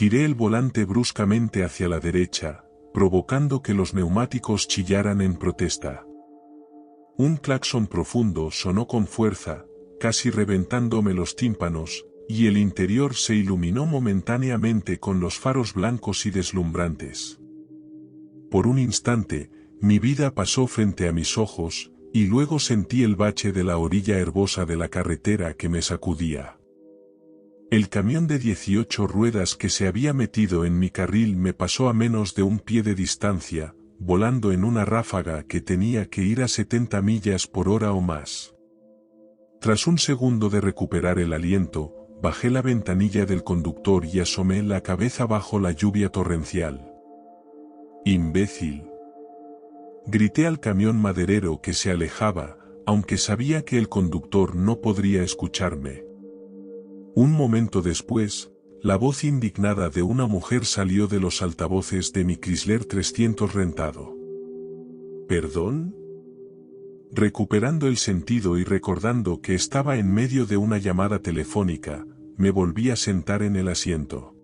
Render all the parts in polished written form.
Giré el volante bruscamente hacia la derecha, provocando que los neumáticos chillaran en protesta. Un claxon profundo sonó con fuerza, casi reventándome los tímpanos, y el interior se iluminó momentáneamente con los faros blancos y deslumbrantes. Por un instante, mi vida pasó frente a mis ojos, y luego sentí el bache de la orilla herbosa de la carretera que me sacudía. El camión de 18 ruedas que se había metido en mi carril me pasó a menos de un pie de distancia, volando en una ráfaga que tenía que ir a 70 millas por hora o más. Tras un segundo de recuperar el aliento, bajé la ventanilla del conductor y asomé la cabeza bajo la lluvia torrencial. ¡Imbécil! Grité al camión maderero que se alejaba, aunque sabía que el conductor no podría escucharme. Un momento después, la voz indignada de una mujer salió de los altavoces de mi Chrysler 300 rentado. ¿Perdón? Recuperando el sentido y recordando que estaba en medio de una llamada telefónica, me volví a sentar en el asiento.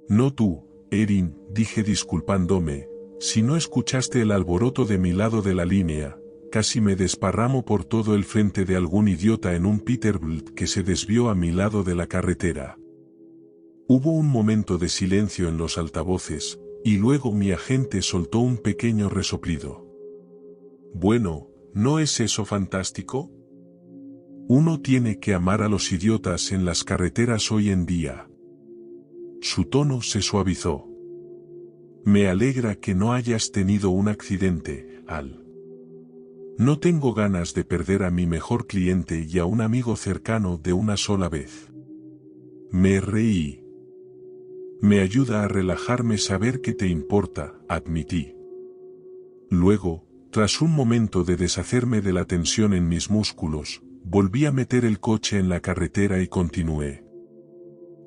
No tú, Erin, dije disculpándome, si no escuchaste el alboroto de mi lado de la línea, casi me desparramo por todo el frente de algún idiota en un Peterbilt que se desvió a mi lado de la carretera. Hubo un momento de silencio en los altavoces, y luego mi agente soltó un pequeño resoplido. Bueno, ¿no es eso fantástico? Uno tiene que amar a los idiotas en las carreteras hoy en día. Su tono se suavizó. Me alegra que no hayas tenido un accidente, Al. No tengo ganas de perder a mi mejor cliente y a un amigo cercano de una sola vez. Me reí. Me ayuda a relajarme saber que te importa, admití. Luego, tras un momento de deshacerme de la tensión en mis músculos, volví a meter el coche en la carretera y continué.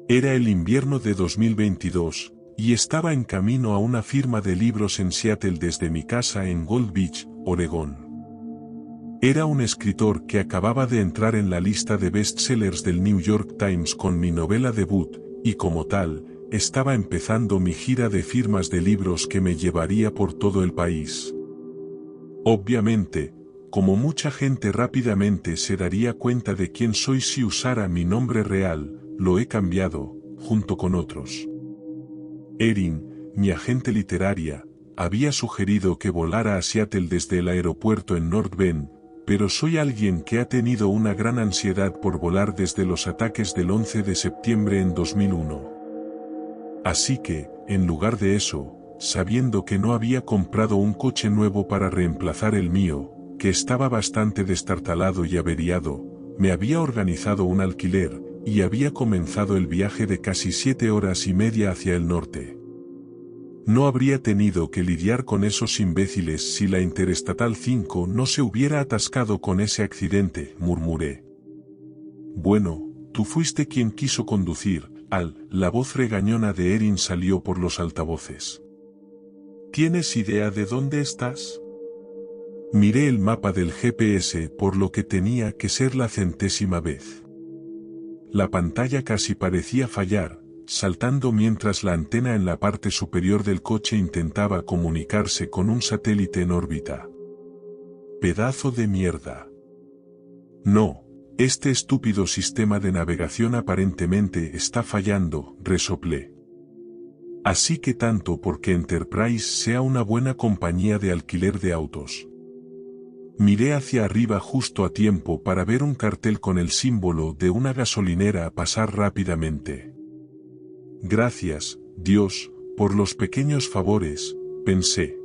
Era el invierno de 2022, y estaba en camino a una firma de libros en Seattle desde mi casa en Gold Beach, Oregón. Era un escritor que acababa de entrar en la lista de bestsellers del New York Times con mi novela debut, y como tal, estaba empezando mi gira de firmas de libros que me llevaría por todo el país. Obviamente, como mucha gente rápidamente se daría cuenta de quién soy si usara mi nombre real, lo he cambiado, junto con otros. Erin, mi agente literaria, había sugerido que volara a Seattle desde el aeropuerto en North Bend, pero soy alguien que ha tenido una gran ansiedad por volar desde los ataques del 11 de septiembre en 2001. Así que, en lugar de eso, sabiendo que no había comprado un coche nuevo para reemplazar el mío, que estaba bastante destartalado y averiado, me había organizado un alquiler, y había comenzado el viaje de casi 7 horas y media hacia el norte. No habría tenido que lidiar con esos imbéciles si la Interestatal 5 no se hubiera atascado con ese accidente, murmuré. Bueno, tú fuiste quien quiso conducir, Al. La voz regañona de Erin salió por los altavoces. ¿Tienes idea de dónde estás? Miré el mapa del GPS por lo que tenía que ser la 100ª vez. La pantalla casi parecía fallar, saltando mientras la antena en la parte superior del coche intentaba comunicarse con un satélite en órbita. Pedazo de mierda. No, este estúpido sistema de navegación aparentemente está fallando, resoplé. Así que tanto porque Enterprise sea una buena compañía de alquiler de autos. Miré hacia arriba justo a tiempo para ver un cartel con el símbolo de una gasolinera pasar rápidamente. Gracias, Dios, por los pequeños favores, pensé.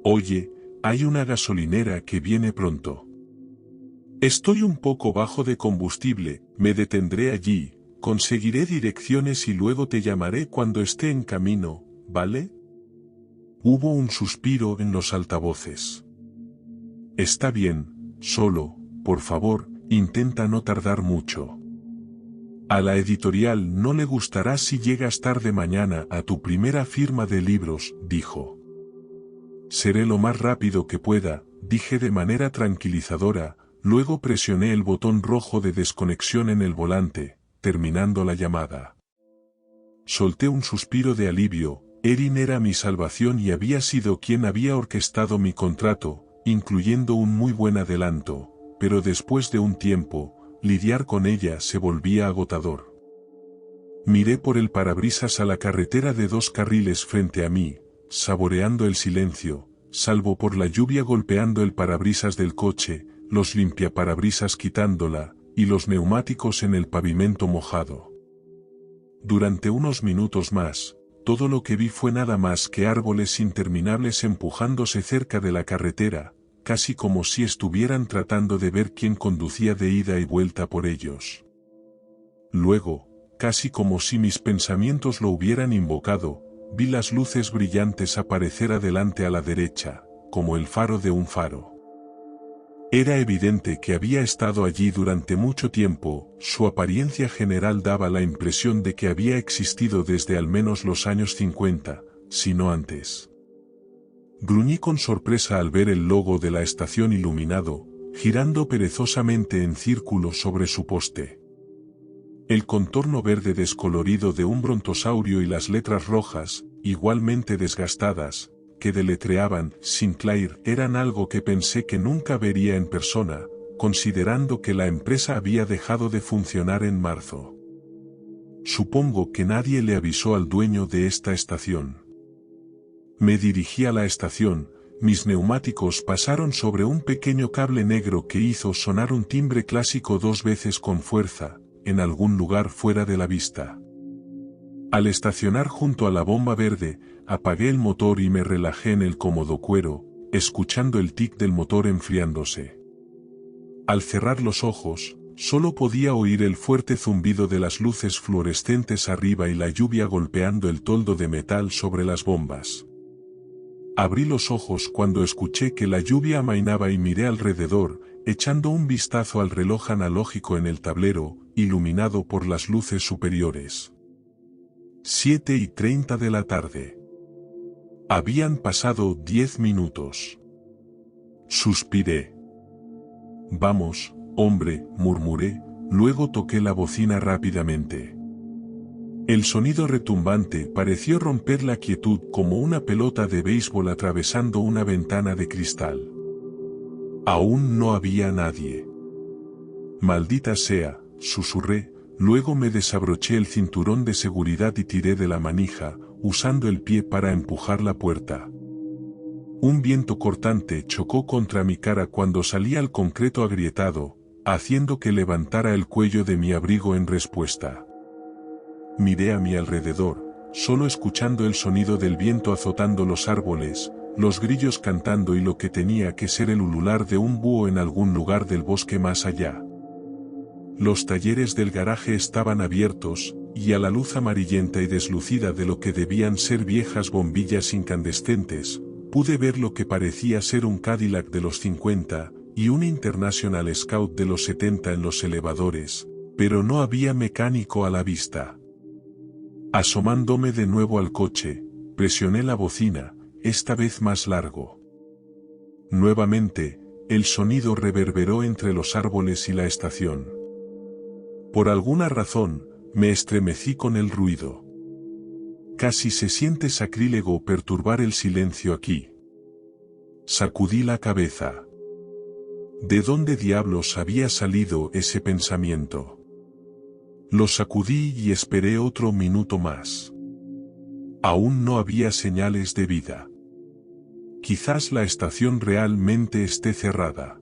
Oye, hay una gasolinera que viene pronto. Estoy un poco bajo de combustible, me detendré allí, conseguiré direcciones y luego te llamaré cuando esté en camino, ¿vale? Hubo un suspiro en los altavoces. Está bien, solo, por favor, intenta no tardar mucho. A la editorial no le gustará si llegas tarde mañana a tu primera firma de libros, dijo. Seré lo más rápido que pueda, dije de manera tranquilizadora, luego presioné el botón rojo de desconexión en el volante, terminando la llamada. Solté un suspiro de alivio. Erin era mi salvación y había sido quien había orquestado mi contrato, incluyendo un muy buen adelanto, pero después de un tiempo, lidiar con ella se volvía agotador. Miré por el parabrisas a la carretera de 2 carriles frente a mí, saboreando el silencio, salvo por la lluvia golpeando el parabrisas del coche, los limpiaparabrisas quitándola, y los neumáticos en el pavimento mojado. Durante unos minutos más, todo lo que vi fue nada más que árboles interminables empujándose cerca de la carretera, casi como si estuvieran tratando de ver quién conducía de ida y vuelta por ellos. Luego, casi como si mis pensamientos lo hubieran invocado, vi las luces brillantes aparecer adelante a la derecha, como el faro de un faro. Era evidente que había estado allí durante mucho tiempo, su apariencia general daba la impresión de que había existido desde al menos los años 50, si no antes. Gruñí con sorpresa al ver el logo de la estación iluminado, girando perezosamente en círculo sobre su poste. El contorno verde descolorido de un brontosaurio y las letras rojas, igualmente desgastadas, que deletreaban Sinclair eran algo que pensé que nunca vería en persona, considerando que la empresa había dejado de funcionar en marzo. Supongo que nadie le avisó al dueño de esta estación. Me dirigí a la estación, mis neumáticos pasaron sobre un pequeño cable negro que hizo sonar un timbre clásico 2 veces con fuerza, en algún lugar fuera de la vista. Al estacionar junto a la bomba verde, apagué el motor y me relajé en el cómodo cuero, escuchando el tic del motor enfriándose. Al cerrar los ojos, solo podía oír el fuerte zumbido de las luces fluorescentes arriba y la lluvia golpeando el toldo de metal sobre las bombas. Abrí los ojos cuando escuché que la lluvia amainaba y miré alrededor, echando un vistazo al reloj analógico en el tablero, iluminado por las luces superiores. 7:30 de la tarde. Habían pasado 10 minutos. Suspiré. Vamos, hombre, murmuré, luego toqué la bocina rápidamente. El sonido retumbante pareció romper la quietud como una pelota de béisbol atravesando una ventana de cristal. Aún no había nadie. Maldita sea, susurré. Luego me desabroché el cinturón de seguridad y tiré de la manija, usando el pie para empujar la puerta. Un viento cortante chocó contra mi cara cuando salí al concreto agrietado, haciendo que levantara el cuello de mi abrigo en respuesta. Miré a mi alrededor, solo escuchando el sonido del viento azotando los árboles, los grillos cantando y lo que tenía que ser el ulular de un búho en algún lugar del bosque más allá. Los talleres del garaje estaban abiertos, y a la luz amarillenta y deslucida de lo que debían ser viejas bombillas incandescentes, pude ver lo que parecía ser un Cadillac de los 50, y un International Scout de los 70 en los elevadores, pero no había mecánico a la vista. Asomándome de nuevo al coche, presioné la bocina, esta vez más largo. Nuevamente, el sonido reverberó entre los árboles y la estación. Por alguna razón, me estremecí con el ruido. Casi se siente sacrílego perturbar el silencio aquí. Sacudí la cabeza. ¿De dónde diablos había salido ese pensamiento? Lo sacudí y esperé otro minuto más. Aún no había señales de vida. Quizás la estación realmente esté cerrada.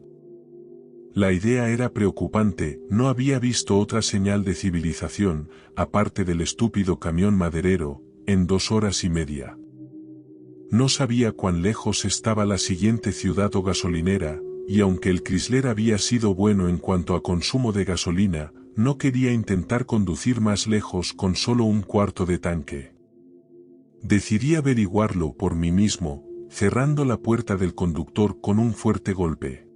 La idea era preocupante, no había visto otra señal de civilización, aparte del estúpido camión maderero, en 2 horas y media. No sabía cuán lejos estaba la siguiente ciudad o gasolinera, y aunque el Chrysler había sido bueno en cuanto a consumo de gasolina, no quería intentar conducir más lejos con solo un cuarto de tanque. Decidí averiguarlo por mí mismo, cerrando la puerta del conductor con un fuerte golpe.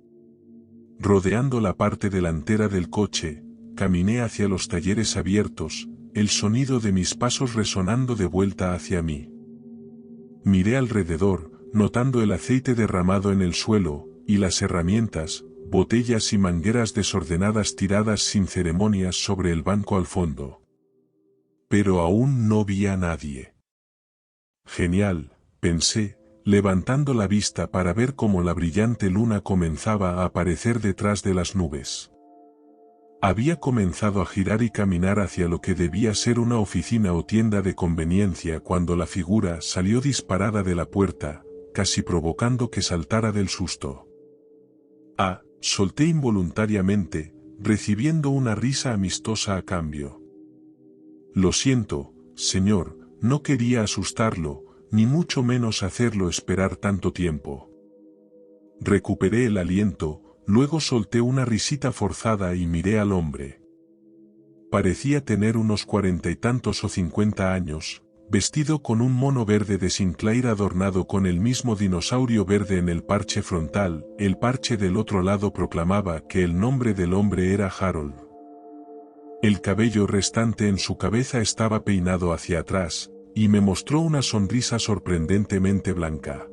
Rodeando la parte delantera del coche, caminé hacia los talleres abiertos, el sonido de mis pasos resonando de vuelta hacia mí. Miré alrededor, notando el aceite derramado en el suelo, y las herramientas, botellas y mangueras desordenadas tiradas sin ceremonias sobre el banco al fondo. pero aún no vi a nadie. Genial, pensé, levantando la vista para ver cómo la brillante luna comenzaba a aparecer detrás de las nubes. Había comenzado a girar y caminar hacia lo que debía ser una oficina o tienda de conveniencia cuando la figura salió disparada de la puerta, casi provocando que saltara del susto. Solté involuntariamente, recibiendo una risa amistosa a cambio. Lo siento, señor, no quería asustarlo, ni mucho menos hacerlo esperar tanto tiempo. Recuperé el aliento, luego solté una risita forzada y miré al hombre. Parecía tener unos 40 y tantos o 50 años, vestido con un mono verde de Sinclair adornado con el mismo dinosaurio verde en el parche frontal. El parche del otro lado proclamaba que el nombre del hombre era Harold. El cabello restante en su cabeza estaba peinado hacia atrás, y me mostró una sonrisa sorprendentemente blanca.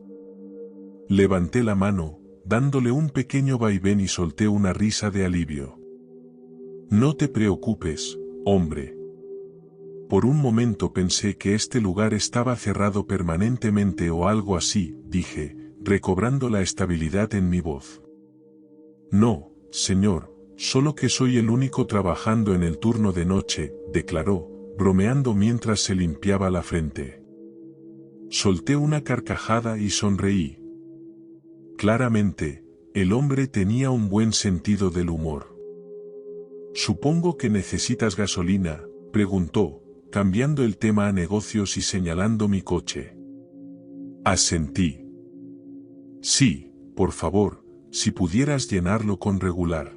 Levanté la mano, dándole un pequeño vaivén y solté una risa de alivio. No te preocupes, hombre. Por un momento pensé que este lugar estaba cerrado permanentemente o algo así, dije, recobrando la estabilidad en mi voz. No, señor, solo que soy el único trabajando en el turno de noche, declaró, bromeando mientras se limpiaba la frente. Solté una carcajada y sonreí. Claramente, el hombre tenía un buen sentido del humor. «Supongo que necesitas gasolina», preguntó, cambiando el tema a negocios y señalando mi coche. Asentí. «Sí, por favor, si pudieras llenarlo con regular».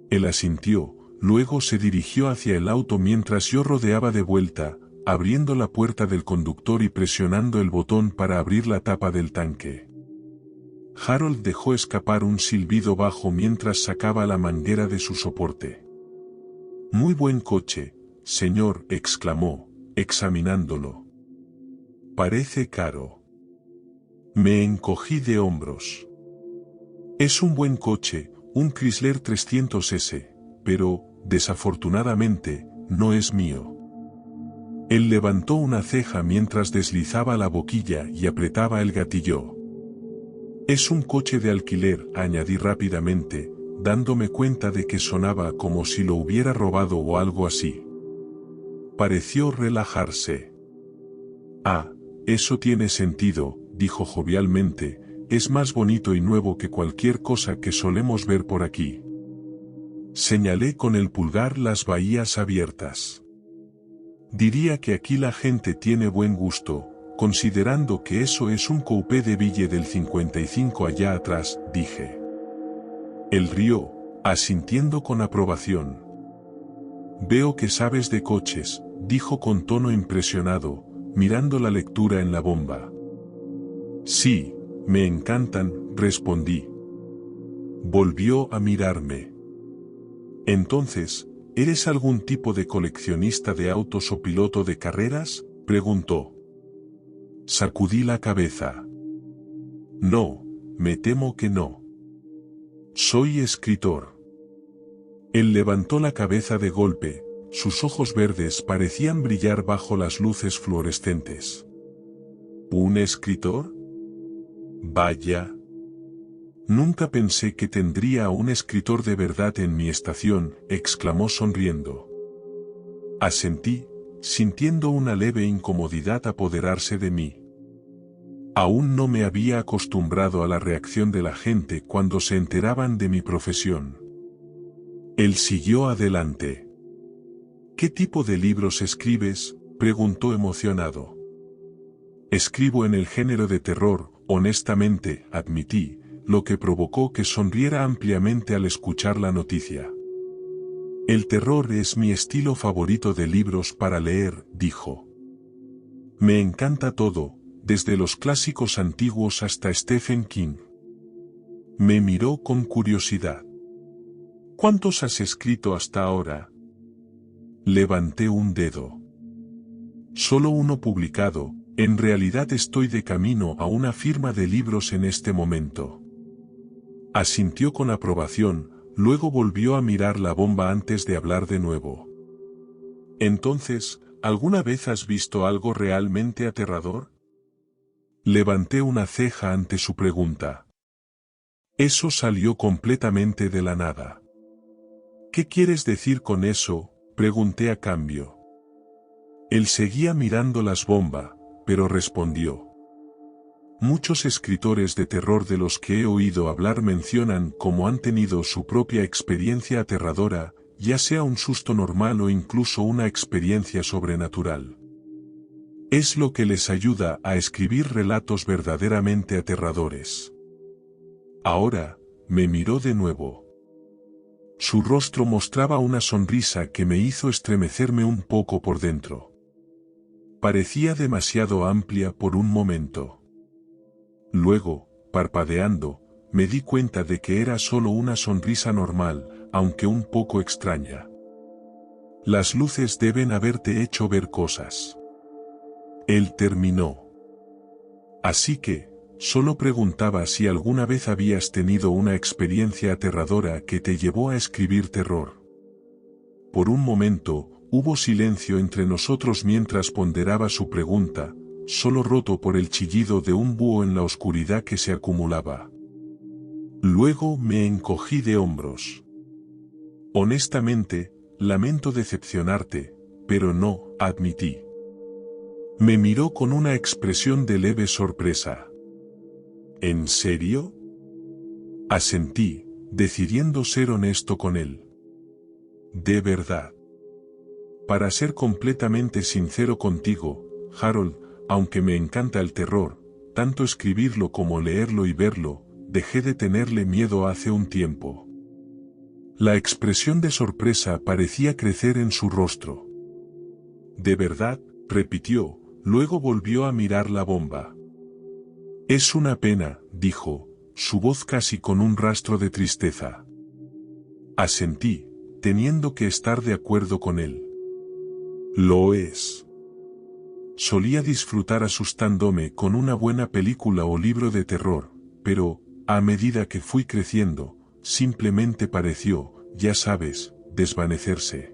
Él asintió, luego se dirigió hacia el auto mientras yo rodeaba de vuelta, abriendo la puerta del conductor y presionando el botón para abrir la tapa del tanque. Harold dejó escapar un silbido bajo mientras sacaba la manguera de su soporte. «Muy buen coche, señor», exclamó, examinándolo. «Parece caro». Me encogí de hombros. «Es un buen coche, un Chrysler 300S, pero, desafortunadamente, no es mío». Él levantó una ceja mientras deslizaba la boquilla y apretaba el gatillo. «Es un coche de alquiler», añadí rápidamente, dándome cuenta de que sonaba como si lo hubiera robado o algo así. Pareció relajarse. Eso tiene sentido», dijo jovialmente, «es más bonito y nuevo que cualquier cosa que solemos ver por aquí». Señalé con el pulgar las bahías abiertas. «Diría que aquí la gente tiene buen gusto, considerando que eso es un coupé de Ville del 55 allá atrás», dije. Él rió, asintiendo con aprobación. «Veo que sabes de coches», dijo con tono impresionado, mirando la lectura en la bomba. «Sí, me encantan», respondí. Volvió a mirarme. «Entonces, ¿eres algún tipo de coleccionista de autos o piloto de carreras?», preguntó. Sacudí la cabeza. «No, me temo que no. Soy escritor». Él levantó la cabeza de golpe, sus ojos verdes parecían brillar bajo las luces fluorescentes. «¿Un escritor? Vaya. Nunca pensé que tendría a un escritor de verdad en mi estación», exclamó sonriendo. Asentí, sintiendo una leve incomodidad apoderarse de mí. Aún no me había acostumbrado a la reacción de la gente cuando se enteraban de mi profesión. Él siguió adelante. «¿Qué tipo de libros escribes?», preguntó emocionado. «Escribo en el género de terror», honestamente, admití, lo que provocó que sonriera ampliamente al escuchar la noticia. «El terror es mi estilo favorito de libros para leer», dijo. «Me encanta todo, desde los clásicos antiguos hasta Stephen King». Me miró con curiosidad. «¿Cuántos has escrito hasta ahora?». Levanté un dedo. «Solo uno publicado, en realidad estoy de camino a una firma de libros en este momento». Asintió con aprobación, luego volvió a mirar la bomba antes de hablar de nuevo. Entonces, ¿alguna vez has visto algo realmente aterrador? Levanté una ceja ante su pregunta. Eso salió completamente de la nada. ¿Qué quieres decir con eso?, pregunté a cambio. Él seguía mirando las bombas, pero respondió. Muchos escritores de terror de los que he oído hablar mencionan cómo han tenido su propia experiencia aterradora, ya sea un susto normal o incluso una experiencia sobrenatural. Es lo que les ayuda a escribir relatos verdaderamente aterradores. Ahora, me miró de nuevo. Su rostro mostraba una sonrisa que me hizo estremecerme un poco por dentro. Parecía demasiado amplia por un momento. Luego, parpadeando, me di cuenta de que era solo una sonrisa normal, aunque un poco extraña. Las luces deben haberte hecho ver cosas. Él terminó. Así que, solo preguntaba si alguna vez habías tenido una experiencia aterradora que te llevó a escribir terror. Por un momento, hubo silencio entre nosotros mientras ponderaba su pregunta, solo roto por el chillido de un búho en la oscuridad que se acumulaba. Luego me encogí de hombros. Honestamente, lamento decepcionarte, pero no, admití. Me miró con una expresión de leve sorpresa. ¿En serio? Asentí, decidiendo ser honesto con él. De verdad. Para ser completamente sincero contigo, Harold, aunque me encanta el terror, tanto escribirlo como leerlo y verlo, dejé de tenerle miedo hace un tiempo. La expresión de sorpresa parecía crecer en su rostro. ¿De verdad?, repitió, luego volvió a mirar la bomba. Es una pena, dijo, su voz casi con un rastro de tristeza. Asentí, teniendo que estar de acuerdo con él. Lo es. Solía disfrutar asustándome con una buena película o libro de terror, pero, a medida que fui creciendo, simplemente pareció, ya sabes, desvanecerse.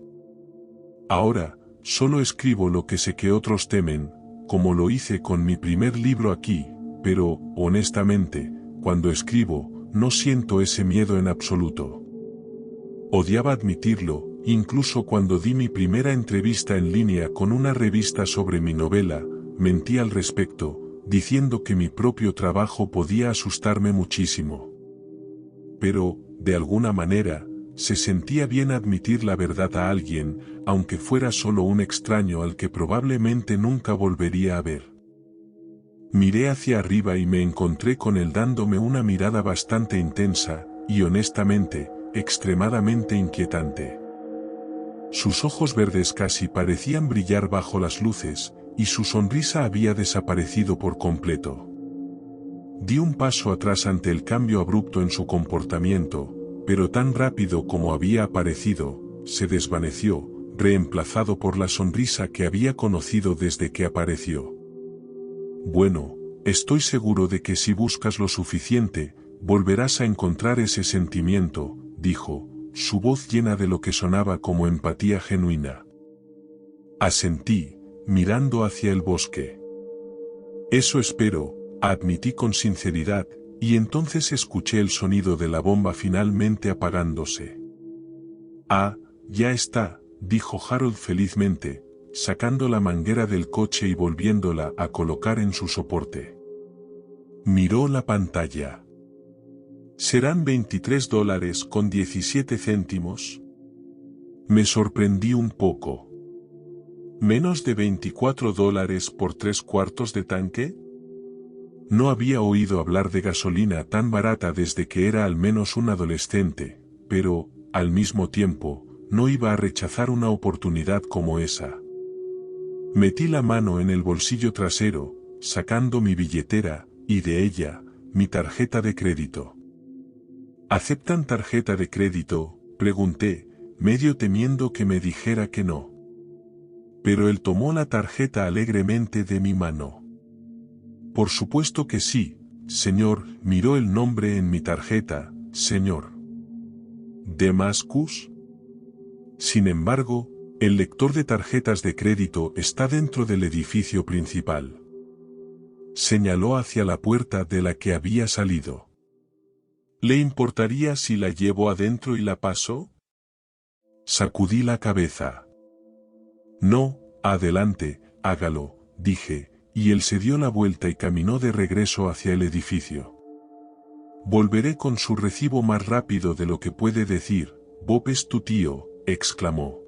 Ahora, solo escribo lo que sé que otros temen, como lo hice con mi primer libro aquí, pero, honestamente, cuando escribo, no siento ese miedo en absoluto. Odiaba admitirlo, incluso cuando di mi primera entrevista en línea con una revista sobre mi novela, mentí al respecto, diciendo que mi propio trabajo podía asustarme muchísimo. Pero, de alguna manera, se sentía bien admitir la verdad a alguien, aunque fuera solo un extraño al que probablemente nunca volvería a ver. Miré hacia arriba y me encontré con él dándome una mirada bastante intensa, y honestamente, extremadamente inquietante. Sus ojos verdes casi parecían brillar bajo las luces, y su sonrisa había desaparecido por completo. Di un paso atrás ante el cambio abrupto en su comportamiento, pero tan rápido como había aparecido, se desvaneció, reemplazado por la sonrisa que había conocido desde que apareció. Bueno, estoy seguro de que si buscas lo suficiente, volverás a encontrar ese sentimiento, dijo, su voz llena de lo que sonaba como empatía genuina. Asentí, mirando hacia el bosque. Eso espero, admití con sinceridad, y entonces escuché el sonido de la bomba finalmente apagándose. Ah, ya está, dijo Harold felizmente, sacando la manguera del coche y volviéndola a colocar en su soporte. Miró la pantalla. ¿Serán $23.17? Me sorprendí un poco. ¿Menos de $24 por 3/4 de tanque? No había oído hablar de gasolina tan barata desde que era al menos un adolescente, pero, al mismo tiempo, no iba a rechazar una oportunidad como esa. Metí la mano en el bolsillo trasero, sacando mi billetera, y de ella, mi tarjeta de crédito. ¿Aceptan tarjeta de crédito?, pregunté, medio temiendo que me dijera que no. Pero él tomó la tarjeta alegremente de mi mano. Por supuesto que sí, señor, miró el nombre en mi tarjeta, señor. ¿Damascus? Sin embargo, El lector de tarjetas de crédito está dentro del edificio principal. Señaló hacia la puerta de la que había salido. ¿Le importaría si la llevo adentro y la paso? Sacudí la cabeza. No, adelante, hágalo, dije, y él se dio la vuelta y caminó de regreso hacia el edificio. Volveré con su recibo más rápido de lo que puede decir. Bob es tu tío, exclamó.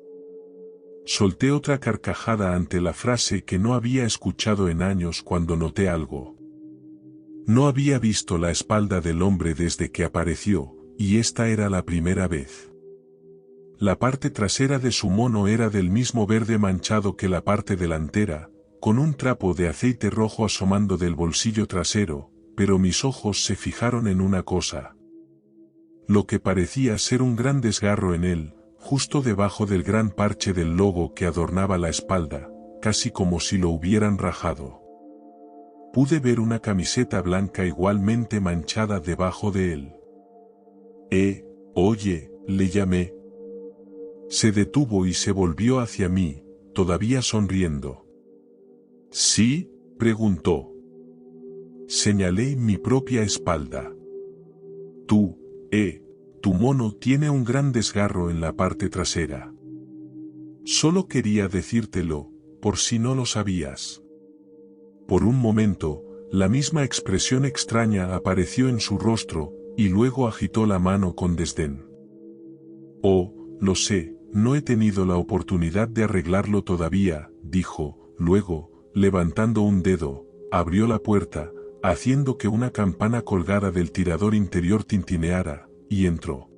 Solté otra carcajada ante la frase que no había escuchado en años cuando noté algo. No había visto la espalda del hombre desde que apareció, y esta era la primera vez. La parte trasera de su mono era del mismo verde manchado que la parte delantera, con un trapo de aceite rojo asomando del bolsillo trasero, pero mis ojos se fijaron en una cosa. Lo que parecía ser un gran desgarro en él, justo debajo del gran parche del logo que adornaba la espalda, casi como si lo hubieran rajado. Pude ver una camiseta blanca igualmente manchada debajo de él. Oye, le llamé. Se detuvo y se volvió hacia mí, todavía sonriendo. ¿Sí?, preguntó. Señalé mi propia espalda. Tu mono tiene un gran desgarro en la parte trasera. Solo quería decírtelo, por si no lo sabías. Por un momento, la misma expresión extraña apareció en su rostro, y luego agitó la mano con desdén. Oh, lo sé, no he tenido la oportunidad de arreglarlo todavía, dijo, luego, levantando un dedo, abrió la puerta, haciendo que una campana colgada del tirador interior tintineara, y entró.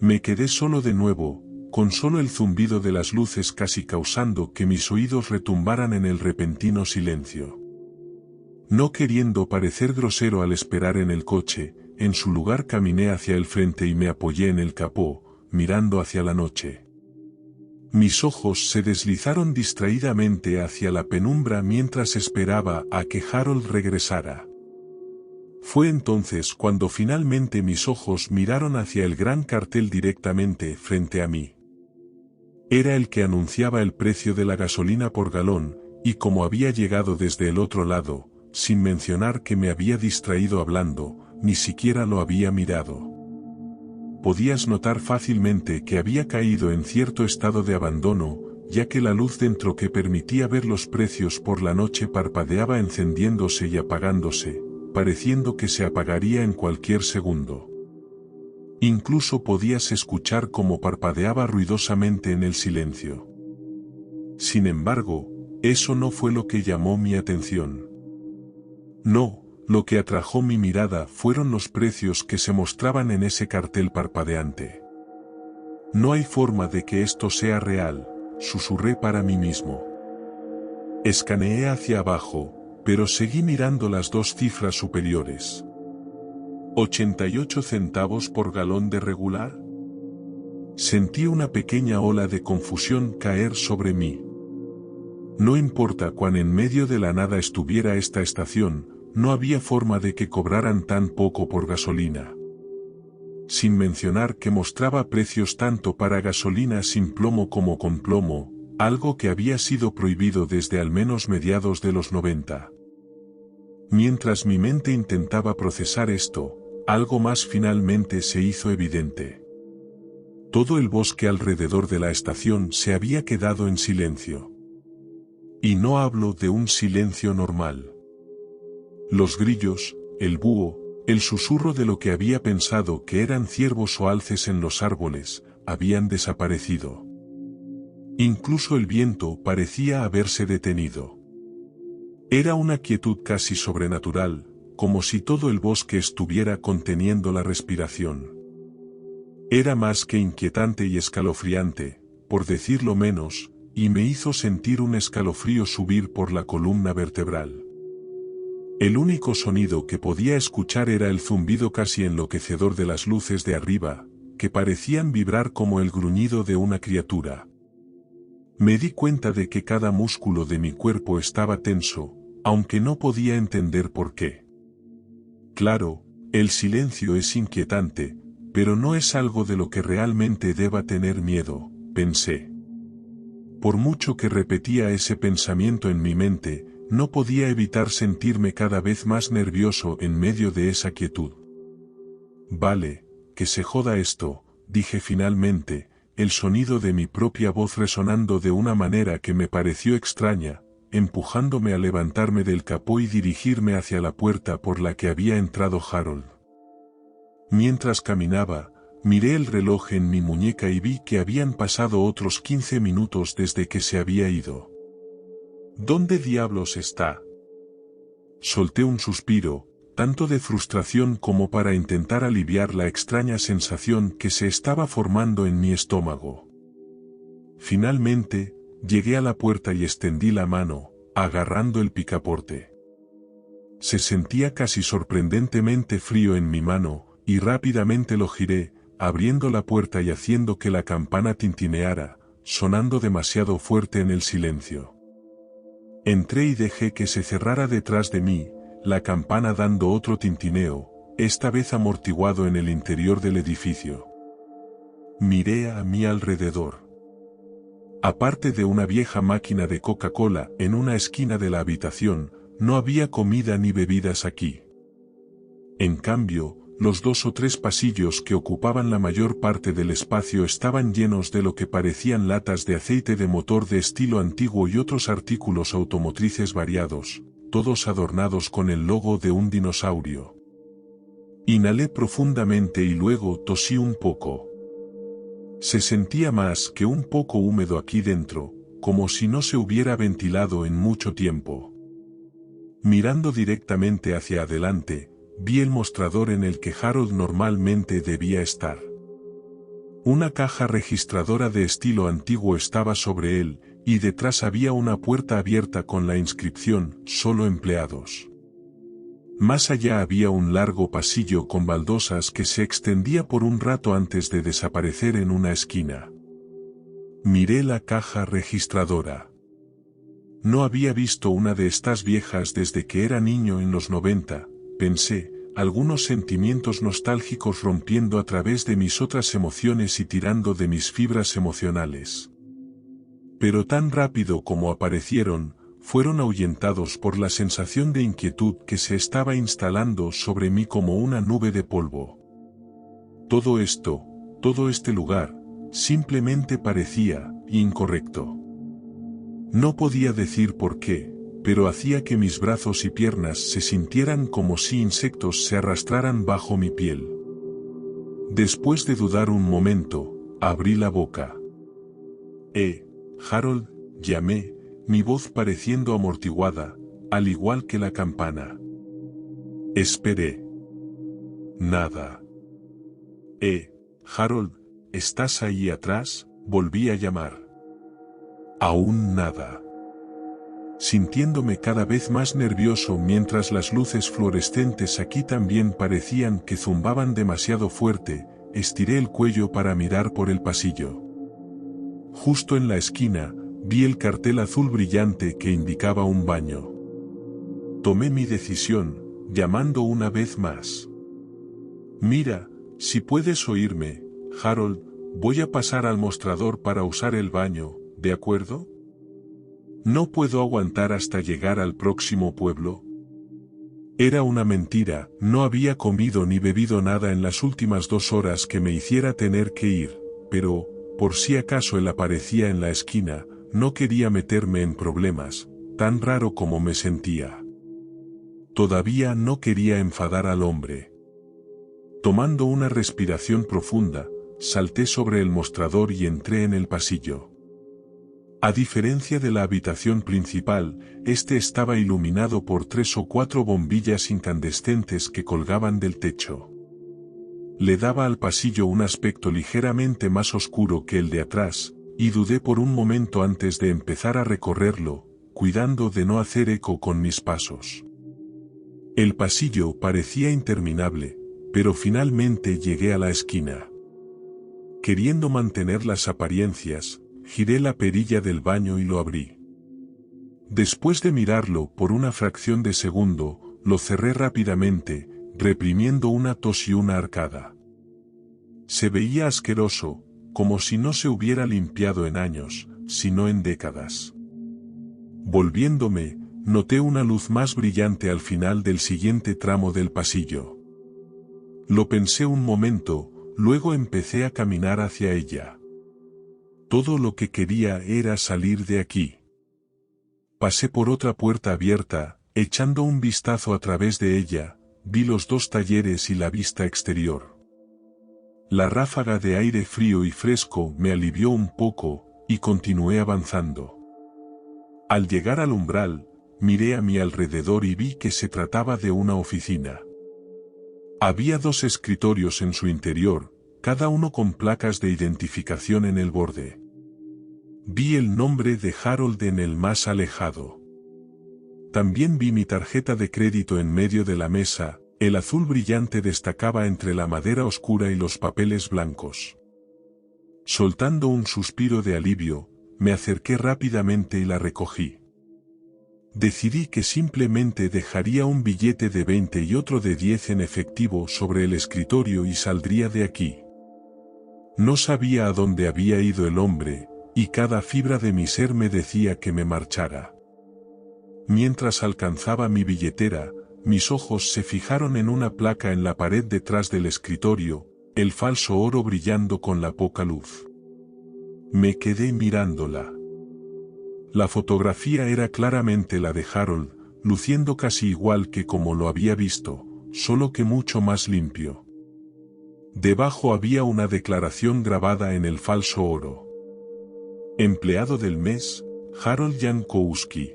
Me quedé solo de nuevo, con solo el zumbido de las luces casi causando que mis oídos retumbaran en el repentino silencio. No queriendo parecer grosero al esperar en el coche, en su lugar caminé hacia el frente y me apoyé en el capó, mirando hacia la noche. Mis ojos se deslizaron distraídamente hacia la penumbra mientras esperaba a que Harold regresara. Fue entonces cuando finalmente mis ojos miraron hacia el gran cartel directamente frente a mí. Era el que anunciaba el precio de la gasolina por galón, y como había llegado desde el otro lado, sin mencionar que me había distraído hablando, ni siquiera lo había mirado. Podías notar fácilmente que había caído en cierto estado de abandono, ya que la luz dentro que permitía ver los precios por la noche parpadeaba encendiéndose y apagándose, pareciendo que se apagaría en cualquier segundo. Incluso podías escuchar cómo parpadeaba ruidosamente en el silencio. Sin embargo, eso no fue lo que llamó mi atención. No, lo que atrajo mi mirada fueron los precios que se mostraban en ese cartel parpadeante. No hay forma de que esto sea real, susurré para mí mismo. Escaneé hacia abajo, pero seguí mirando las dos cifras superiores. 88 centavos por galón de regular. Sentí una pequeña ola de confusión caer sobre mí. No importa cuán en medio de la nada estuviera esta estación, no había forma de que cobraran tan poco por gasolina. Sin mencionar que mostraba precios tanto para gasolina sin plomo como con plomo, algo que había sido prohibido desde al menos mediados de los 90. Mientras mi mente intentaba procesar esto, algo más finalmente se hizo evidente. Todo el bosque alrededor de la estación se había quedado en silencio. Y no hablo de un silencio normal. Los grillos, el búho, el susurro de lo que había pensado que eran ciervos o alces en los árboles, habían desaparecido. Incluso el viento parecía haberse detenido. Era una quietud casi sobrenatural, como si todo el bosque estuviera conteniendo la respiración. Era más que inquietante y escalofriante, por decirlo menos, y me hizo sentir un escalofrío subir por la columna vertebral. El único sonido que podía escuchar era el zumbido casi enloquecedor de las luces de arriba, que parecían vibrar como el gruñido de una criatura. Me di cuenta de que cada músculo de mi cuerpo estaba tenso, aunque no podía entender por qué. Claro, el silencio es inquietante, pero no es algo de lo que realmente deba tener miedo, pensé. Por mucho que repetía ese pensamiento en mi mente, no podía evitar sentirme cada vez más nervioso en medio de esa quietud. Vale, que se joda esto, dije finalmente, el sonido de mi propia voz resonando de una manera que me pareció extraña, empujándome a levantarme del capó y dirigirme hacia la puerta por la que había entrado Harold. Mientras caminaba, miré el reloj en mi muñeca y vi que habían pasado otros 15 minutos desde que se había ido. ¿Dónde diablos está? Solté un suspiro, tanto de frustración como para intentar aliviar la extraña sensación que se estaba formando en mi estómago. Finalmente, llegué a la puerta y extendí la mano, agarrando el picaporte. Se sentía casi sorprendentemente frío en mi mano, y rápidamente lo giré, abriendo la puerta y haciendo que la campana tintineara, sonando demasiado fuerte en el silencio. Entré y dejé que se cerrara detrás de mí, la campana dando otro tintineo, esta vez amortiguado en el interior del edificio. Miré a mi alrededor. Aparte de una vieja máquina de Coca-Cola en una esquina de la habitación, no había comida ni bebidas aquí. En cambio, los 2 o 3 pasillos que ocupaban la mayor parte del espacio estaban llenos de lo que parecían latas de aceite de motor de estilo antiguo y otros artículos automotrices variados, todos adornados con el logo de un dinosaurio. Inhalé profundamente y luego tosí un poco. Se sentía más que un poco húmedo aquí dentro, como si no se hubiera ventilado en mucho tiempo. Mirando directamente hacia adelante, vi el mostrador en el que Harold normalmente debía estar. Una caja registradora de estilo antiguo estaba sobre él, y detrás había una puerta abierta con la inscripción «Solo empleados». Más allá había un largo pasillo con baldosas que se extendía por un rato antes de desaparecer en una esquina. Miré la caja registradora. No había visto una de estas viejas desde que era niño en los 90, pensé, algunos sentimientos nostálgicos rompiendo a través de mis otras emociones y tirando de mis fibras emocionales. Pero tan rápido como aparecieron, fueron ahuyentados por la sensación de inquietud que se estaba instalando sobre mí como una nube de polvo. Todo esto, todo este lugar, simplemente parecía incorrecto. No podía decir por qué, pero hacía que mis brazos y piernas se sintieran como si insectos se arrastraran bajo mi piel. Después de dudar un momento, abrí la boca. Harold, llamé, mi voz pareciendo amortiguada, al igual que la campana. Esperé. Nada. Harold, ¿estás ahí atrás? Volví a llamar. Aún nada. Sintiéndome cada vez más nervioso mientras las luces fluorescentes aquí también parecían que zumbaban demasiado fuerte, estiré el cuello para mirar por el pasillo. Justo en la esquina, vi el cartel azul brillante que indicaba un baño. Tomé mi decisión, llamando una vez más. Mira, si puedes oírme, Harold, voy a pasar al mostrador para usar el baño, ¿de acuerdo? No puedo aguantar hasta llegar al próximo pueblo. Era una mentira, no había comido ni bebido nada en las últimas 2 horas que me hiciera tener que ir, pero, por si acaso él aparecía en la esquina, no quería meterme en problemas, tan raro como me sentía. Todavía no quería enfadar al hombre. Tomando una respiración profunda, salté sobre el mostrador y entré en el pasillo. A diferencia de la habitación principal, este estaba iluminado por 3 o 4 bombillas incandescentes que colgaban del techo. Le daba al pasillo un aspecto ligeramente más oscuro que el de atrás, y dudé por un momento antes de empezar a recorrerlo, cuidando de no hacer eco con mis pasos. El pasillo parecía interminable, pero finalmente llegué a la esquina. Queriendo mantener las apariencias, giré la perilla del baño y lo abrí. Después de mirarlo por una fracción de segundo, lo cerré rápidamente, reprimiendo una tos y una arcada. Se veía asqueroso, como si no se hubiera limpiado en años, sino en décadas. Volviéndome, noté una luz más brillante al final del siguiente tramo del pasillo. Lo pensé un momento, luego empecé a caminar hacia ella. Todo lo que quería era salir de aquí. Pasé por otra puerta abierta, echando un vistazo a través de ella, vi los dos talleres y la vista exterior. La ráfaga de aire frío y fresco me alivió un poco, y continué avanzando. Al llegar al umbral, miré a mi alrededor y vi que se trataba de una oficina. Había 2 escritorios en su interior, cada uno con placas de identificación en el borde. Vi el nombre de Harold en el más alejado. También vi mi tarjeta de crédito en medio de la mesa, el azul brillante destacaba entre la madera oscura y los papeles blancos. Soltando un suspiro de alivio, me acerqué rápidamente y la recogí. Decidí que simplemente dejaría un billete de 20 y otro de 10 en efectivo sobre el escritorio y saldría de aquí. No sabía a dónde había ido el hombre, y cada fibra de mi ser me decía que me marchara. Mientras alcanzaba mi billetera, mis ojos se fijaron en una placa en la pared detrás del escritorio, el falso oro brillando con la poca luz. Me quedé mirándola. La fotografía era claramente la de Harold, luciendo casi igual que como lo había visto, solo que mucho más limpio. Debajo había una declaración grabada en el falso oro. Empleado del mes, Harold Jankowski.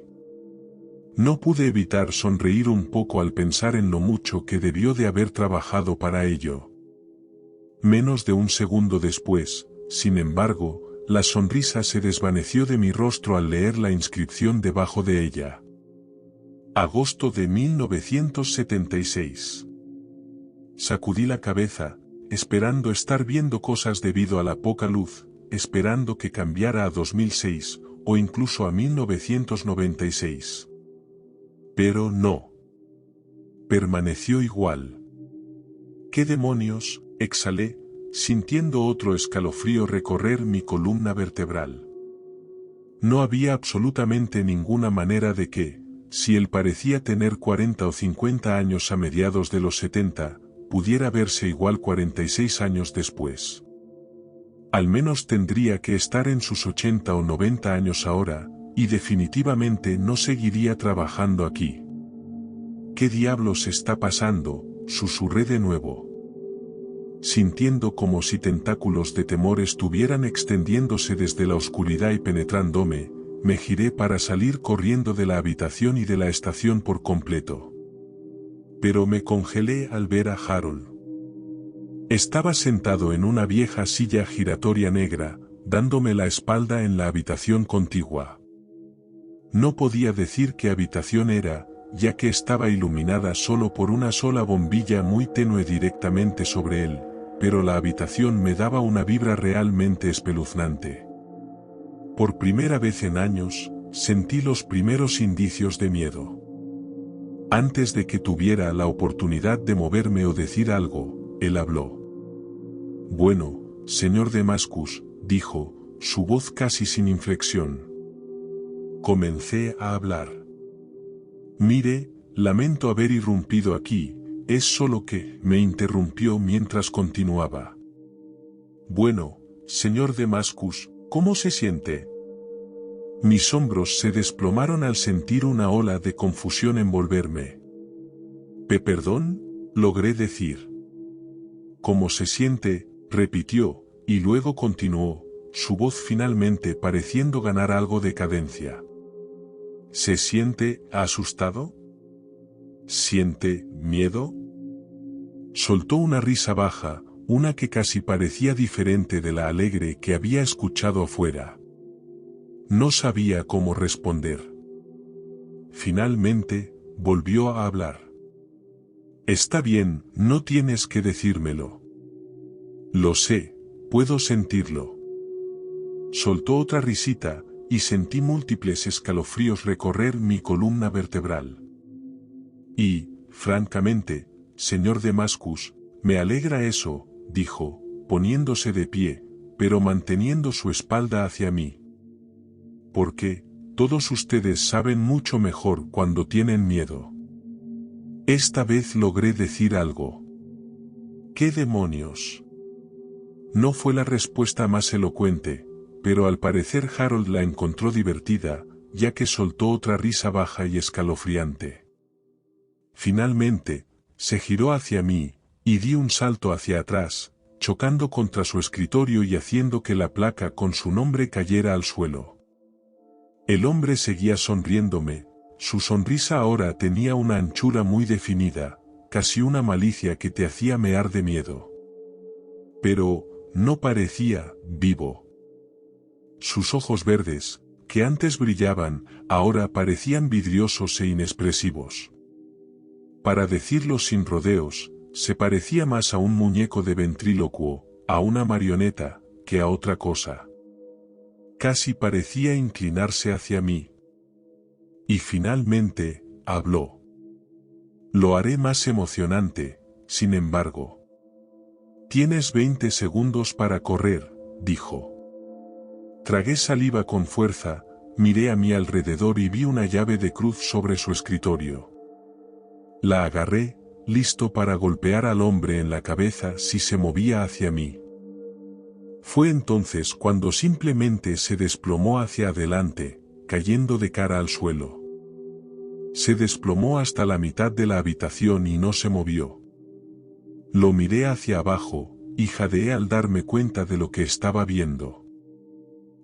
No pude evitar sonreír un poco al pensar en lo mucho que debió de haber trabajado para ello. Menos de un segundo después, sin embargo, la sonrisa se desvaneció de mi rostro al leer la inscripción debajo de ella. Agosto de 1976. Sacudí la cabeza, esperando estar viendo cosas debido a la poca luz, esperando que cambiara a 2006, o incluso a 1996. Pero no. Permaneció igual. ¿Qué demonios?, exhalé, sintiendo otro escalofrío recorrer mi columna vertebral. No había absolutamente ninguna manera de que, si él parecía tener 40 o 50 años a mediados de los 70, pudiera verse igual 46 años después. Al menos tendría que estar en sus 80 o 90 años ahora, y definitivamente no seguiría trabajando aquí. ¿Qué diablos está pasando?, susurré de nuevo. Sintiendo como si tentáculos de temor estuvieran extendiéndose desde la oscuridad y penetrándome, me giré para salir corriendo de la habitación y de la estación por completo. Pero me congelé al ver a Harold. Estaba sentado en una vieja silla giratoria negra, dándome la espalda en la habitación contigua. No podía decir qué habitación era, ya que estaba iluminada solo por una sola bombilla muy tenue directamente sobre él, pero la habitación me daba una vibra realmente espeluznante. Por primera vez en años, sentí los primeros indicios de miedo. Antes de que tuviera la oportunidad de moverme o decir algo, él habló. «Bueno, señor Damascus», dijo, su voz casi sin inflexión. Comencé a hablar. «Mire, lamento haber irrumpido aquí, es solo que», me interrumpió mientras continuaba. «Bueno, señor Damascus, ¿cómo se siente?». Mis hombros se desplomaron al sentir una ola de confusión envolverme. «Perdón», logré decir. «¿Cómo se siente?», repitió, y luego continuó, su voz finalmente pareciendo ganar algo de cadencia. «¿Se siente asustado? ¿Siente miedo?». Soltó una risa baja, una que casi parecía diferente de la alegre que había escuchado afuera. No sabía cómo responder. Finalmente, volvió a hablar. «Está bien, no tienes que decírmelo. Lo sé, puedo sentirlo». Soltó otra risita, y sentí múltiples escalofríos recorrer mi columna vertebral. «Y, francamente, señor Damascus, me alegra eso», dijo, poniéndose de pie, pero manteniendo su espalda hacia mí. porque, todos ustedes saben mucho mejor cuando tienen miedo. Esta vez logré decir algo. ¿Qué demonios? No fue la respuesta más elocuente, pero al parecer Harold la encontró divertida, ya que soltó otra risa baja y escalofriante. Finalmente, se giró hacia mí, y di un salto hacia atrás, chocando contra su escritorio y haciendo que la placa con su nombre cayera al suelo. El hombre seguía sonriéndome, su sonrisa ahora tenía una anchura muy definida, casi una malicia que te hacía mear de miedo. Pero, no parecía vivo. Sus ojos verdes, que antes brillaban, ahora parecían vidriosos e inexpresivos. Para decirlo sin rodeos, se parecía más a un muñeco de ventrílocuo, a una marioneta, que a otra cosa. Casi parecía inclinarse hacia mí. Y finalmente, habló. Lo haré más emocionante, sin embargo. Tienes 20 segundos para correr, dijo. Tragué saliva con fuerza, miré a mi alrededor y vi una llave de cruz sobre su escritorio. La agarré, listo para golpear al hombre en la cabeza si se movía hacia mí. Fue entonces cuando simplemente se desplomó hacia adelante, cayendo de cara al suelo. Se desplomó hasta la mitad de la habitación y no se movió. Lo miré hacia abajo, y jadeé al darme cuenta de lo que estaba viendo.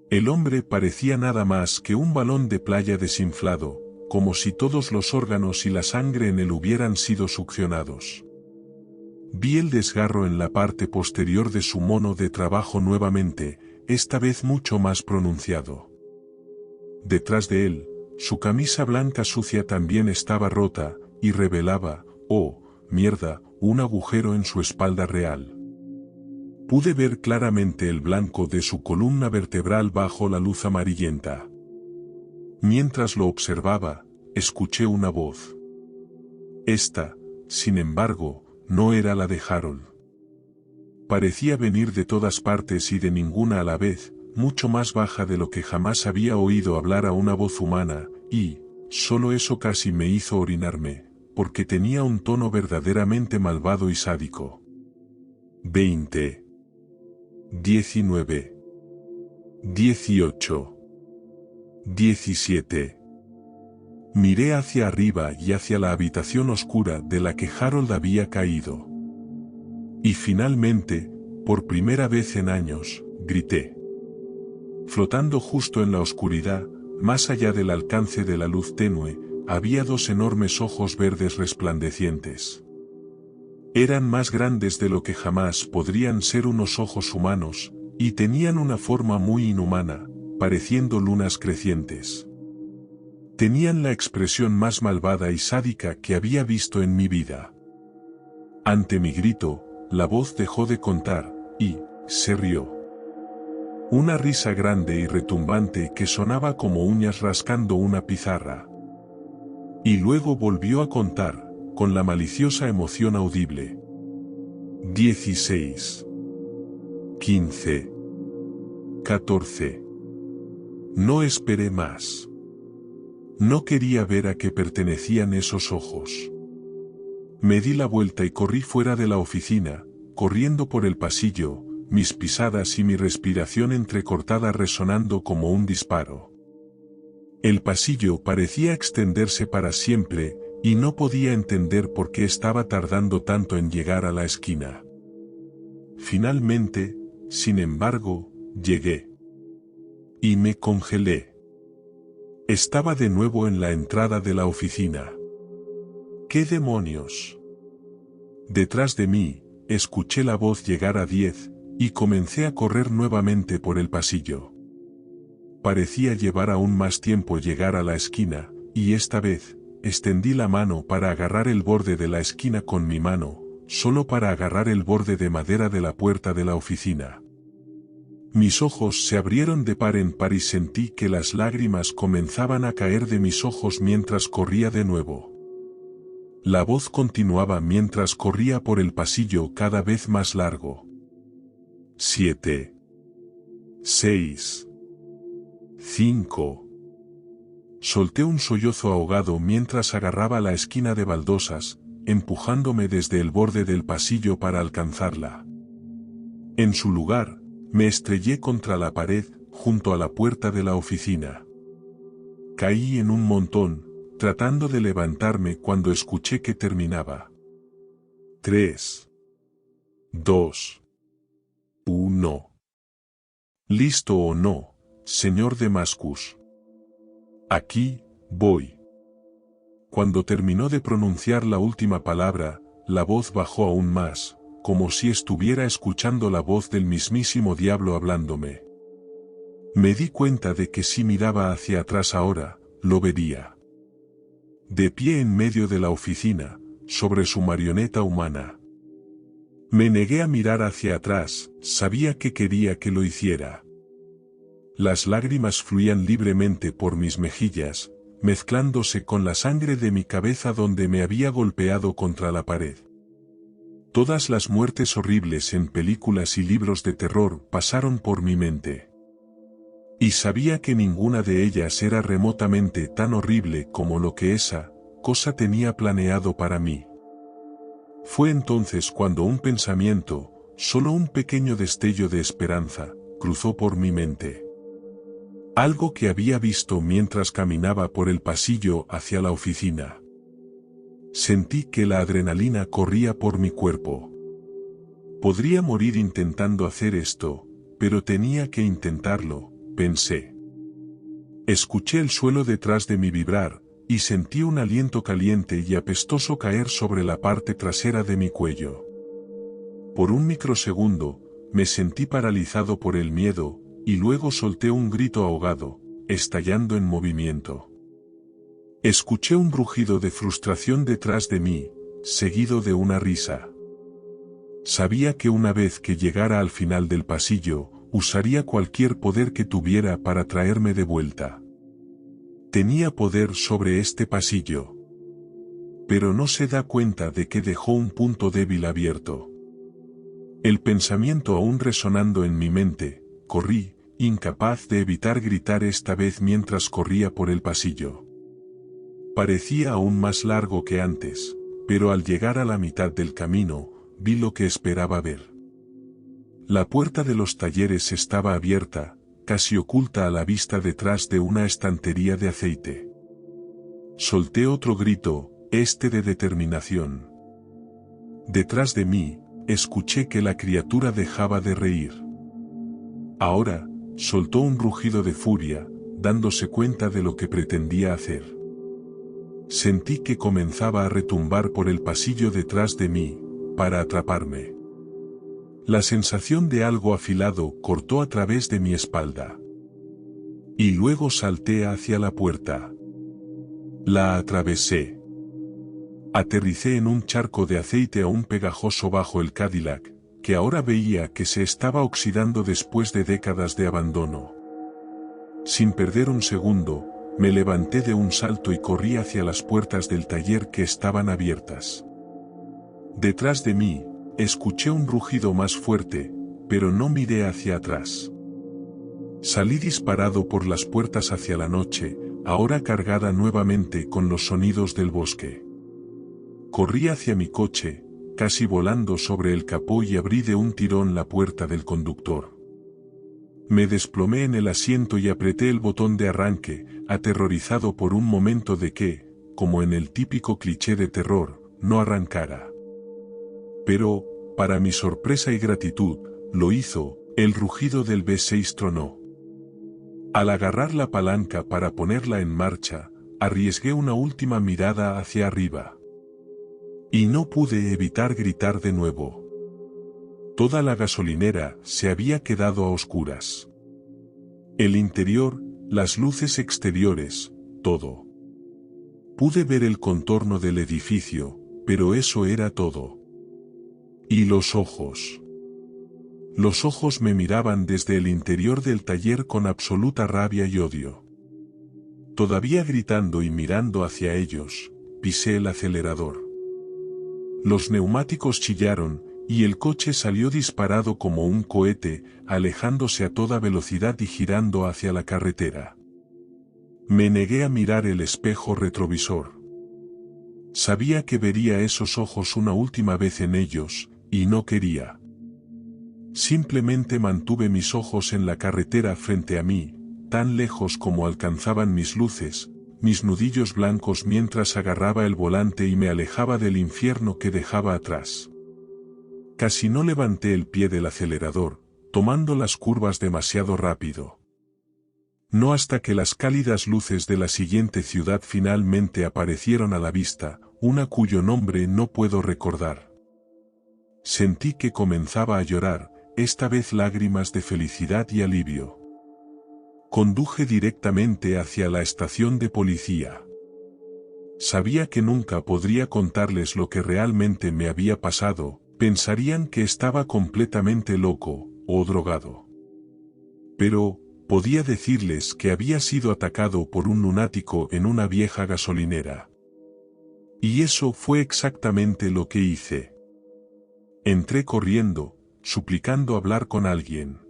El hombre parecía nada más que un balón de playa desinflado, como si todos los órganos y la sangre en él hubieran sido succionados. Vi el desgarro en la parte posterior de su mono de trabajo nuevamente, esta vez mucho más pronunciado. Detrás de él, su camisa blanca sucia también estaba rota, y revelaba, oh, mierda, un agujero en su espalda real. Pude ver claramente el blanco de su columna vertebral bajo la luz amarillenta. Mientras lo observaba, escuché una voz. Esta, sin embargo, no era la de Harold. Parecía venir de todas partes y de ninguna a la vez, mucho más baja de lo que jamás había oído hablar a una voz humana, y, solo eso casi me hizo orinarme, porque tenía un tono verdaderamente malvado y sádico. 20. 19. 18. 17. Miré hacia arriba y hacia la habitación oscura de la que Harold había caído. Y finalmente, por primera vez en años, grité. Flotando justo en la oscuridad, más allá del alcance de la luz tenue, había dos enormes ojos verdes resplandecientes. Eran más grandes de lo que jamás podrían ser unos ojos humanos, y tenían una forma muy inhumana, pareciendo lunas crecientes. Tenían la expresión más malvada y sádica que había visto en mi vida. Ante mi grito, la voz dejó de contar, y se rió. Una risa grande y retumbante que sonaba como uñas rascando una pizarra. Y luego volvió a contar, con la maliciosa emoción audible. 16. 15. 14. No esperé más. No quería ver a qué pertenecían esos ojos. Me di la vuelta y corrí fuera de la oficina, corriendo por el pasillo, mis pisadas y mi respiración entrecortada resonando como un disparo. El pasillo parecía extenderse para siempre, y no podía entender por qué estaba tardando tanto en llegar a la esquina. Finalmente, sin embargo, llegué. Y me congelé. Estaba de nuevo en la entrada de la oficina. ¿Qué demonios? Detrás de mí, escuché la voz llegar a 10, y comencé a correr nuevamente por el pasillo. Parecía llevar aún más tiempo llegar a la esquina, y esta vez, extendí la mano para agarrar el borde de la esquina con mi mano, solo para agarrar el borde de madera de la puerta de la oficina. Mis ojos se abrieron de par en par y sentí que las lágrimas comenzaban a caer de mis ojos mientras corría de nuevo. La voz continuaba mientras corría por el pasillo cada vez más largo. 7. 6. 5. Solté un sollozo ahogado mientras agarraba la esquina de baldosas, empujándome desde el borde del pasillo para alcanzarla. En su lugar, me estrellé contra la pared, junto a la puerta de la oficina. Caí en un montón, tratando de levantarme cuando escuché que terminaba. 3, 2, 1. ¿Listo o no, señor Damascus? Aquí, voy. Cuando terminó de pronunciar la última palabra, la voz bajó aún más, como si estuviera escuchando la voz del mismísimo diablo hablándome. Me di cuenta de que si miraba hacia atrás ahora, lo vería. De pie en medio de la oficina, sobre su marioneta humana. Me negué a mirar hacia atrás, sabía que quería que lo hiciera. Las lágrimas fluían libremente por mis mejillas, mezclándose con la sangre de mi cabeza donde me había golpeado contra la pared. Todas las muertes horribles en películas y libros de terror pasaron por mi mente. Y sabía que ninguna de ellas era remotamente tan horrible como lo que esa cosa tenía planeado para mí. Fue entonces cuando un pensamiento, solo un pequeño destello de esperanza, cruzó por mi mente. Algo que había visto mientras caminaba por el pasillo hacia la oficina. Sentí que la adrenalina corría por mi cuerpo. Podría morir intentando hacer esto, pero tenía que intentarlo, pensé. Escuché el suelo detrás de mí vibrar, y sentí un aliento caliente y apestoso caer sobre la parte trasera de mi cuello. Por un microsegundo, me sentí paralizado por el miedo, y luego solté un grito ahogado, estallando en movimiento. Escuché un rugido de frustración detrás de mí, seguido de una risa. Sabía que una vez que llegara al final del pasillo, usaría cualquier poder que tuviera para traerme de vuelta. Tenía poder sobre este pasillo. Pero no se da cuenta de que dejó un punto débil abierto. El pensamiento aún resonando en mi mente, corrí, incapaz de evitar gritar esta vez mientras corría por el pasillo. Parecía aún más largo que antes, pero al llegar a la mitad del camino, vi lo que esperaba ver. La puerta de los talleres estaba abierta, casi oculta a la vista detrás de una estantería de aceite. Solté otro grito, de determinación. Detrás de mí, escuché que la criatura dejaba de reír. Ahora, soltó un rugido de furia, dándose cuenta de lo que pretendía hacer. Sentí que comenzaba a retumbar por el pasillo detrás de mí, para atraparme. La sensación de algo afilado cortó a través de mi espalda. Y luego salté hacia la puerta. La atravesé. Aterricé en un charco de aceite aún pegajoso bajo el Cadillac, que ahora veía que se estaba oxidando después de décadas de abandono. Sin perder un segundo, me levanté de un salto y corrí hacia las puertas del taller que estaban abiertas. Detrás de mí, escuché un rugido más fuerte, pero no miré hacia atrás. Salí disparado por las puertas hacia la noche, ahora cargada nuevamente con los sonidos del bosque. Corrí hacia mi coche, casi volando sobre el capó y abrí de un tirón la puerta del conductor. Me desplomé en el asiento y apreté el botón de arranque, aterrorizado por un momento de que, como en el típico cliché de terror, no arrancara. Pero, para mi sorpresa y gratitud, lo hizo, el rugido del V6 tronó. Al agarrar la palanca para ponerla en marcha, arriesgué una última mirada hacia arriba. Y no pude evitar gritar de nuevo. Toda la gasolinera se había quedado a oscuras. El interior, las luces exteriores, todo. Pude ver el contorno del edificio, pero eso era todo. Y los ojos. Los ojos me miraban desde el interior del taller con absoluta rabia y odio. Todavía gritando y mirando hacia ellos, pisé el acelerador. Los neumáticos chillaron, y el coche salió disparado como un cohete, alejándose a toda velocidad y girando hacia la carretera. Me negué a mirar el espejo retrovisor. Sabía que vería esos ojos una última vez en ellos, y no quería. Simplemente mantuve mis ojos en la carretera frente a mí, tan lejos como alcanzaban mis luces, mis nudillos blancos mientras agarraba el volante y me alejaba del infierno que dejaba atrás. Casi no levanté el pie del acelerador, tomando las curvas demasiado rápido. No hasta que las cálidas luces de la siguiente ciudad finalmente aparecieron a la vista, una cuyo nombre no puedo recordar. Sentí que comenzaba a llorar, esta vez lágrimas de felicidad y alivio. Conduje directamente hacia la estación de policía. Sabía que nunca podría contarles lo que realmente me había pasado, pensarían que estaba completamente loco, o drogado. Pero, podía decirles que había sido atacado por un lunático en una vieja gasolinera. Y eso fue exactamente lo que hice. Entré corriendo, suplicando hablar con alguien.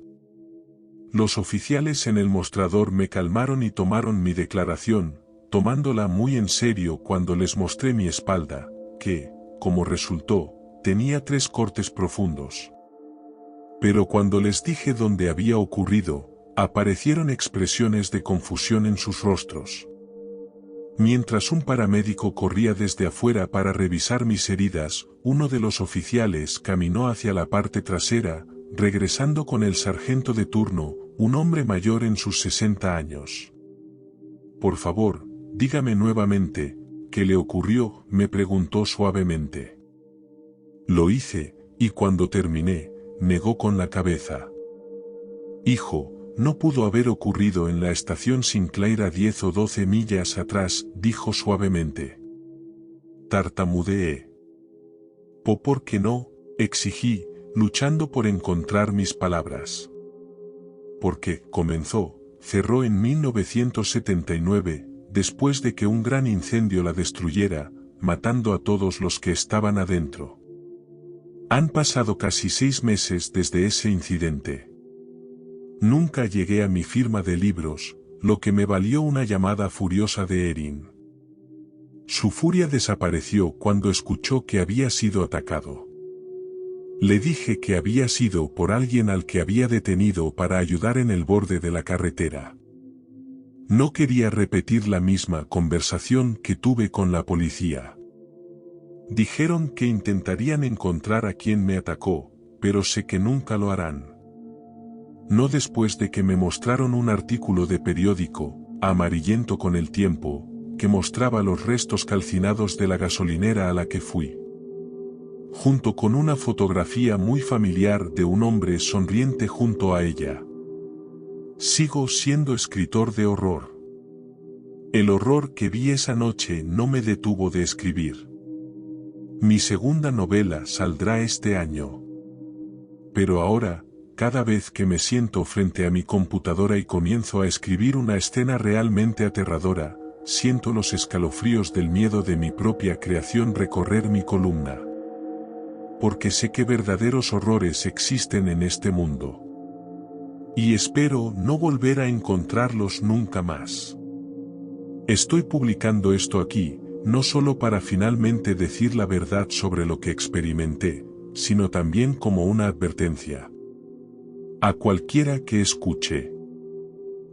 Los oficiales en el mostrador me calmaron y tomaron mi declaración, tomándola muy en serio cuando les mostré mi espalda, que, como resultó, tenía 3 cortes profundos. Pero cuando les dije dónde había ocurrido, aparecieron expresiones de confusión en sus rostros. Mientras un paramédico corría desde afuera para revisar mis heridas, uno de los oficiales caminó hacia la parte trasera, regresando con el sargento de turno, un hombre mayor en sus 60 años. «Por favor, dígame nuevamente, ¿qué le ocurrió?», me preguntó suavemente. Lo hice, y cuando terminé, negó con la cabeza. «Hijo, no pudo haber ocurrido en la estación Sinclair a 10 o 12 millas atrás», dijo suavemente. Tartamudeé. «¿Por qué no?», exigí, luchando por encontrar mis palabras. «Porque», comenzó, «cerró en 1979, después de que un gran incendio la destruyera, matando a todos los que estaban adentro. Han pasado casi 6 meses desde ese incidente. Nunca llegué a mi firma de libros, lo que me valió una llamada furiosa de Erin. Su furia desapareció cuando escuchó que había sido atacado. Le dije que había sido por alguien al que había detenido para ayudar en el borde de la carretera. No quería repetir la misma conversación que tuve con la policía. Dijeron que intentarían encontrar a quien me atacó, pero sé que nunca lo harán. No después de que me mostraron un artículo de periódico, amarillento con el tiempo, que mostraba los restos calcinados de la gasolinera a la que fui. Junto con una fotografía muy familiar de un hombre sonriente junto a ella. Sigo siendo escritor de horror. El horror que vi esa noche no me detuvo de escribir. Mi segunda novela saldrá este año. Pero ahora, cada vez que me siento frente a mi computadora y comienzo a escribir una escena realmente aterradora, siento los escalofríos del miedo de mi propia creación recorrer mi columna. Porque sé que verdaderos horrores existen en este mundo. Y espero no volver a encontrarlos nunca más. Estoy publicando esto aquí, no solo para finalmente decir la verdad sobre lo que experimenté, sino también como una advertencia. A cualquiera que escuche.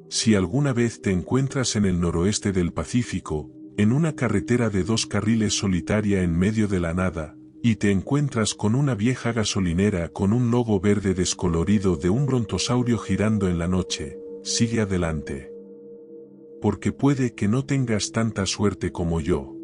Si alguna vez te encuentras en el noroeste del Pacífico, en una carretera de 2 carriles solitaria en medio de la nada, y te encuentras con una vieja gasolinera con un logo verde descolorido de un brontosaurio girando en la noche, sigue adelante. Porque puede que no tengas tanta suerte como yo.